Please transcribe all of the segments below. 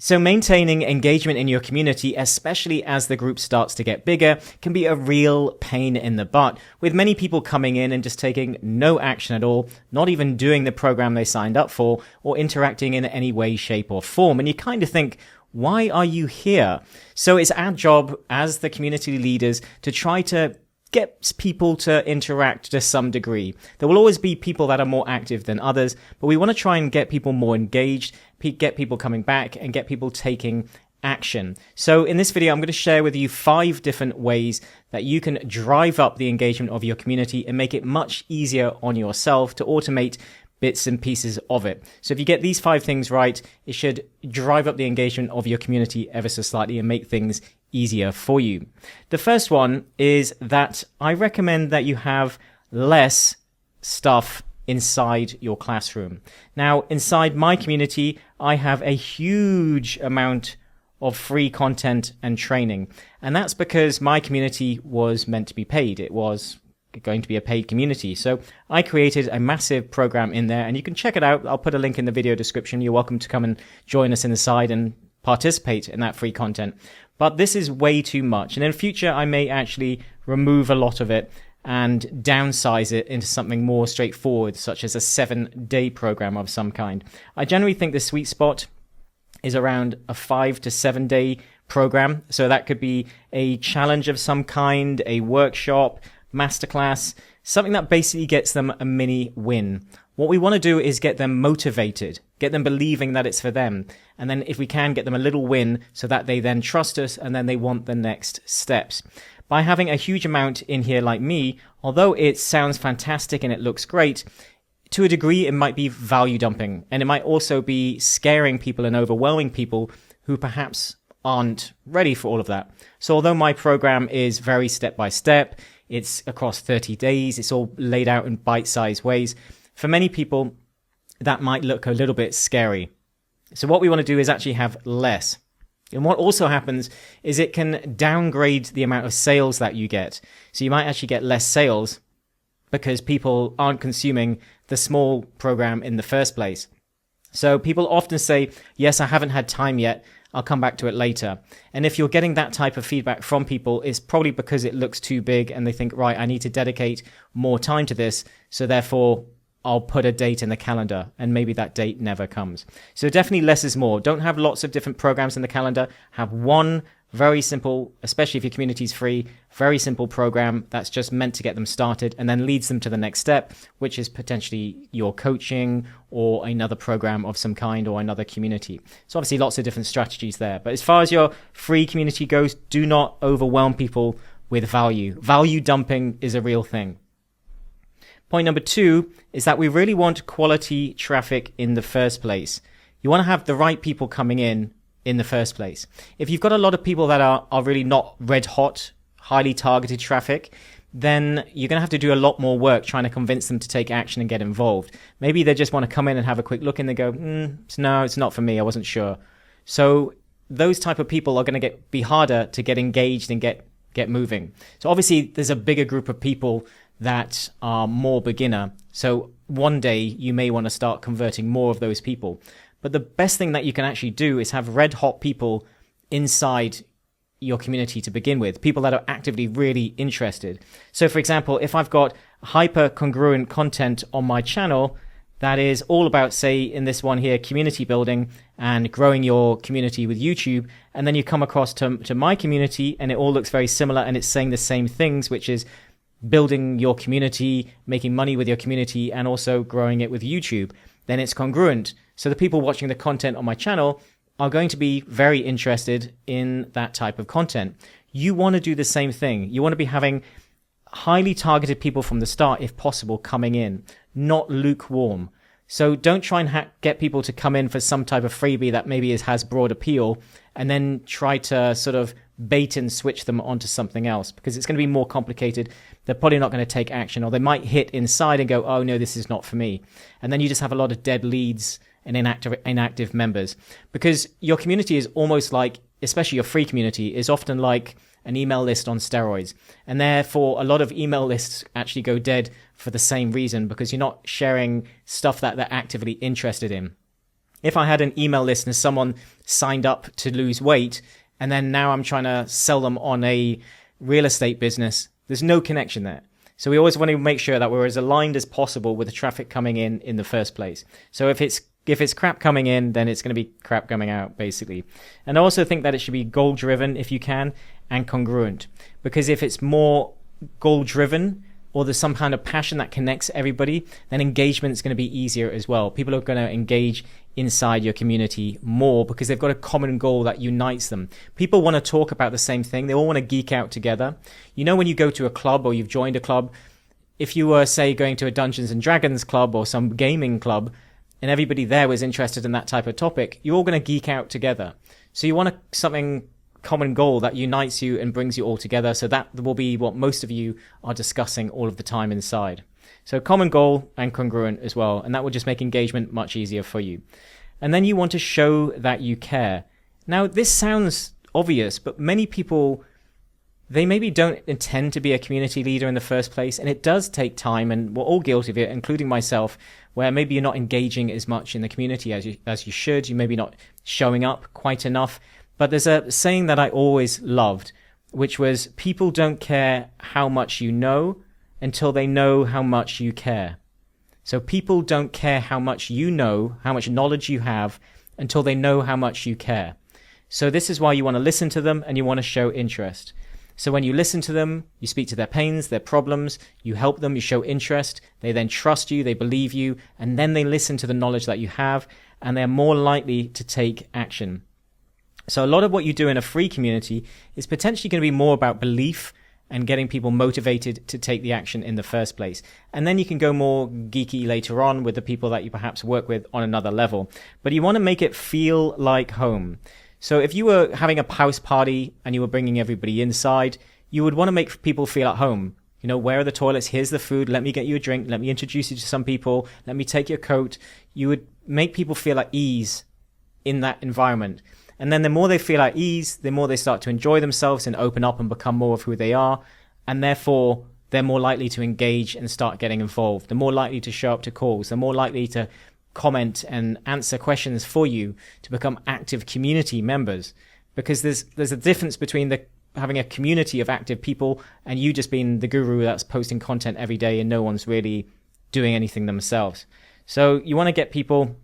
So maintaining engagement in your community, especially as the group starts to get bigger, can be a real pain in the butt, with many people coming in and just taking no action at all, not even doing the program they signed up for, or interacting in any way, shape, or form. And you kind of think, why are you here? So it's our job as the community leaders to try to get people to interact to some degree. There will always be people that are more active than others, but we want to try and get people more engaged, get people coming back, and get people taking action. So in this video, I'm going to share with you 5 different ways that you can drive up the engagement of your community and make it much easier on yourself to automate bits and pieces of it. So if you get these 5 things right, it should drive up the engagement of your community ever so slightly and make things easier for you. The first one is that I recommend that you have less stuff inside your classroom. Now, inside my community, I have a huge amount of free content and training. And that's because my community was meant to be paid. It was going to be a paid community. So I created a massive program in there, and you can check it out. I'll put a link in the video description. You're welcome to come and join us in the side and participate in that free content. But this is way too much. And in the future, I may actually remove a lot of it and downsize it into something more straightforward, such as a 7-day program of some kind. I generally think the sweet spot is around a 5 to 7 day program. So that could be a challenge of some kind, a workshop, masterclass, something that basically gets them a mini win. What we want to do is get them motivated, get them believing that it's for them. And then if we can, get them a little win so that they then trust us and then they want the next steps. By having a huge amount in here like me, although it sounds fantastic and it looks great, to a degree it might be value dumping. And it might also be scaring people and overwhelming people who perhaps aren't ready for all of that. So although my program is very step by step, it's across 30 days, it's all laid out in bite-sized ways, for many people, that might look a little bit scary. So what we want to do is actually have less. And what also happens is it can downgrade the amount of sales that you get. So you might actually get less sales because people aren't consuming the small program in the first place. So people often say, yes, I haven't had time yet. I'll come back to it later. And if you're getting that type of feedback from people, it's probably because it looks too big and they think, right, I need to dedicate more time to this. So therefore, I'll put a date in the calendar, and maybe that date never comes. So definitely less is more. Don't have lots of different programs in the calendar. Have one very simple, especially if your community is free, very simple program that's just meant to get them started and then leads them to the next step, which is potentially your coaching or another program of some kind or another community. So obviously lots of different strategies there. But as far as your free community goes, do not overwhelm people with value. Value dumping is a real thing. Point number 2 is that we really want quality traffic in the first place. You want to have the right people coming in the first place. If you've got a lot of people that are really not red hot, highly targeted traffic, then you're going to have to do a lot more work trying to convince them to take action and get involved. Maybe they just want to come in and have a quick look and they go, no, it's not for me. I wasn't sure. So those type of people are going to be harder to get engaged and get moving. So obviously there's a bigger group of people that are more beginner. So one day you may want to start converting more of those people. But the best thing that you can actually do is have red hot people inside your community to begin with, people that are actively really interested. So for example, if I've got hyper congruent content on my channel that is all about, say in this one here, community building and growing your community with YouTube, and then you come across to my community and it all looks very similar and it's saying the same things, which is building your community, making money with your community, and also growing it with YouTube, then it's congruent. So the people watching the content on my channel are going to be very interested in that type of content. You want to do the same thing. You want to be having highly targeted people from the start, if possible, coming in, not lukewarm. So don't try and get people to come in for some type of freebie that maybe has broad appeal and then try to sort of bait and switch them onto something else, because it's going to be more complicated. They're probably not going to take action, or they might hit inside and go, oh no, this is not for me. And then you just have a lot of dead leads and inactive members, because your community is almost like, especially your free community, is often like an email list on steroids. And therefore, a lot of email lists actually go dead for the same reason, because you're not sharing stuff that they're actively interested in. If I had an email list and someone signed up to lose weight, and then now I'm trying to sell them on a real estate business, there's no connection there. So we always want to make sure that we're as aligned as possible with the traffic coming in the first place. So if it's crap coming in, then it's going to be crap coming out, basically. And I also think that it should be goal-driven if you can, and congruent. Because if it's more goal-driven, or there's some kind of passion that connects everybody, then engagement is going to be easier as well. People are going to engage inside your community more because they've got a common goal that unites them. People want to talk about the same thing. They all want to geek out together. You know, when you go to a club or you've joined a club, if you were, say, going to a Dungeons and Dragons club or some gaming club, and everybody there was interested in that type of topic, you're all going to geek out together. So you want something common goal that unites you and brings you all together. So that will be what most of you are discussing all of the time inside. So common goal and congruent as well. And that will just make engagement much easier for you. And then you want to show that you care. Now, this sounds obvious, but many people, they maybe don't intend to be a community leader in the first place. And it does take time, and we're all guilty of it, including myself, where maybe you're not engaging as much in the community as you should. You maybe not showing up quite enough. But there's a saying that I always loved, which was, people don't care how much you know until they know how much you care. So people don't care how much you know, how much knowledge you have, until they know how much you care. So this is why you want to listen to them and you want to show interest. So when you listen to them, you speak to their pains, their problems, you help them, you show interest, they then trust you, they believe you, and then they listen to the knowledge that you have, and they're more likely to take action. So a lot of what you do in a free community is potentially going to be more about belief and getting people motivated to take the action in the first place. And then you can go more geeky later on with the people that you perhaps work with on another level. But you want to make it feel like home. So if you were having a house party and you were bringing everybody inside, you would want to make people feel at home. You know, where are the toilets? Here's the food. Let me get you a drink. Let me introduce you to some people. Let me take your coat. You would make people feel at ease in that environment. And then the more they feel at ease, the more they start to enjoy themselves and open up and become more of who they are. And therefore, they're more likely to engage and start getting involved. They're more likely to show up to calls. They're more likely to comment and answer questions for you to become active community members. Because there's a difference between having a community of active people and you just being the guru that's posting content every day and no one's really doing anything themselves. So you want to get people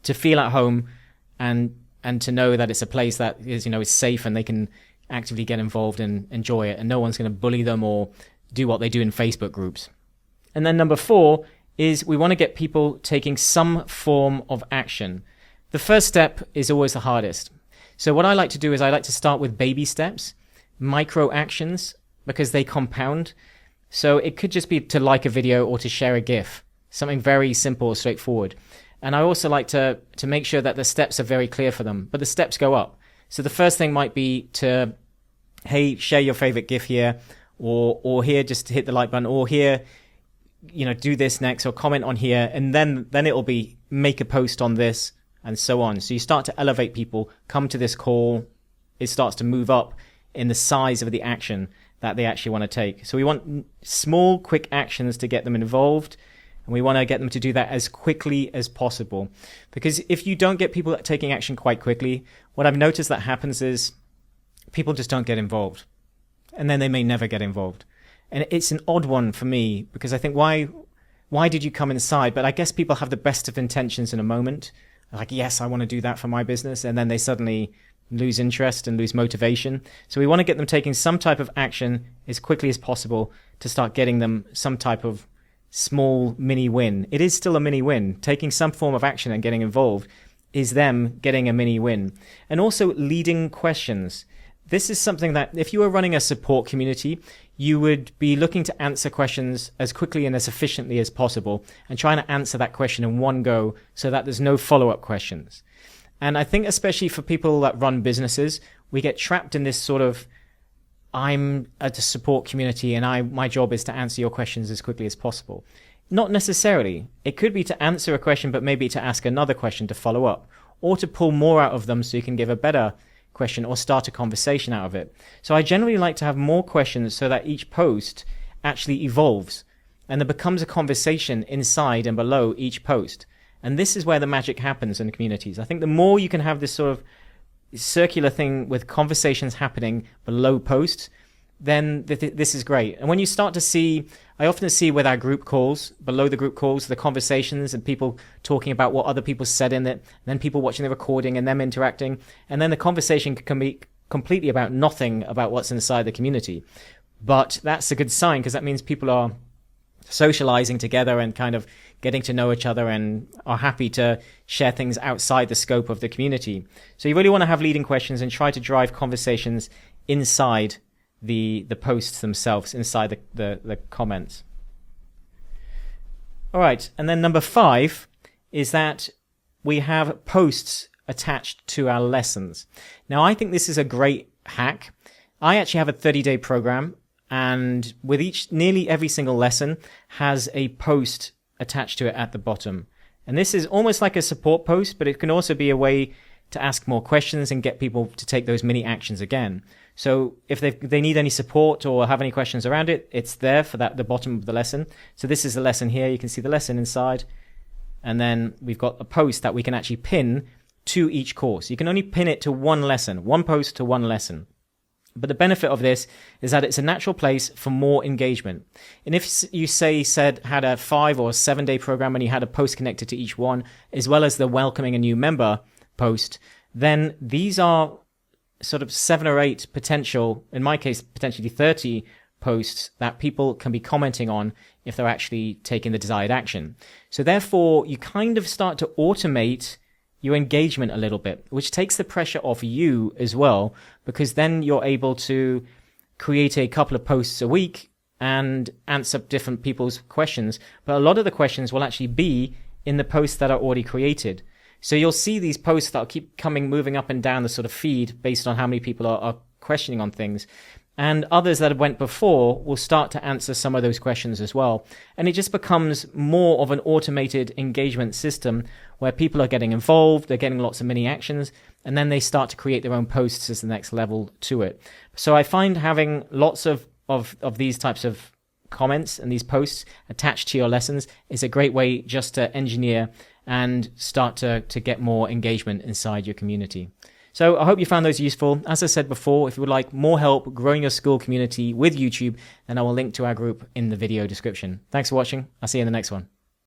to feel at home and to know that it's a place that is safe and they can actively get involved and enjoy it, and no one's going to bully them or do what they do in Facebook groups. And then number 4 is we want to get people taking some form of action. The first step is always the hardest. So what I like to do is I like to start with baby steps, micro actions, because they compound. So it could just be to like a video or to share a GIF, something very simple or straightforward. And I also like to make sure that the steps are very clear for them, but the steps go up. So the first thing might be to, hey, share your favorite GIF here, or here, just hit the like button, or here, do this next, or comment on here. And then it'll be make a post on this and so on. So you start to elevate people, come to this call. It starts to move up in the size of the action that they actually want to take. So we want small, quick actions to get them involved. And we want to get them to do that as quickly as possible. Because if you don't get people taking action quite quickly, what I've noticed that happens is people just don't get involved. And then they may never get involved. And it's an odd one for me, because I think, why did you come inside? But I guess people have the best of intentions in a moment. Like, yes, I want to do that for my business. And then they suddenly lose interest and lose motivation. So we want to get them taking some type of action as quickly as possible to start getting them some type of small mini win. It is still a mini win. Taking some form of action and getting involved is them getting a mini win. And also leading questions. This is something that if you were running a support community, you would be looking to answer questions as quickly and as efficiently as possible and trying to answer that question in one go so that there's no follow-up questions. And I think especially for people that run businesses, we get trapped in this sort of, I'm at a support community and my job is to answer your questions as quickly as possible. Not necessarily. It could be to answer a question, but maybe to ask another question to follow up, or to pull more out of them so you can give a better question or start a conversation out of it. So I generally like to have more questions so that each post actually evolves and there becomes a conversation inside and below each post. And this is where the magic happens in the communities. I think the more you can have this sort of circular thing with conversations happening below posts, then this is great. And when you start to see, I often see with our group calls, below the group calls, the conversations and people talking about what other people said in it, then people watching the recording and them interacting, and then the conversation can be completely about nothing about what's inside the community. But that's a good sign, because that means people are socializing together and kind of getting to know each other and are happy to share things outside the scope of the community. So you really want to have leading questions and try to drive conversations inside the posts themselves, inside the comments. All right, and then number 5 is that we have posts attached to our lessons. Now, I think this is a great hack. I actually have a 30-day program, and with nearly every single lesson has a post attached to it at the bottom. And this is almost like a support post, but it can also be a way to ask more questions and get people to take those mini actions again. So if they need any support or have any questions around it, it's there for the bottom of the lesson. So this is the lesson here. You can see the lesson inside. And then we've got a post that we can actually pin to each course. You can only pin it to one lesson, one post to one lesson. But the benefit of this is that it's a natural place for more engagement. And if you had a 5 or 7 day program and you had a post connected to each one, as well as the welcoming a new member post, then these are sort of 7 or 8 potential, in my case, potentially 30 posts that people can be commenting on if they're actually taking the desired action. So therefore, you kind of start to automate your engagement a little bit, which takes the pressure off you as well, because then you're able to create a couple of posts a week and answer different people's questions. But a lot of the questions will actually be in the posts that are already created. So you'll see these posts that will keep moving up and down the sort of feed based on how many people are questioning on things. And others that went before will start to answer some of those questions as well. And it just becomes more of an automated engagement system where people are getting involved, they're getting lots of mini actions, and then they start to create their own posts as the next level to it. So I find having lots of these types of comments and these posts attached to your lessons is a great way just to engineer and start to get more engagement inside your community. So I hope you found those useful. As I said before, if you would like more help growing your Skool community with YouTube, then I will link to our group in the video description. Thanks for watching. I'll see you in the next one.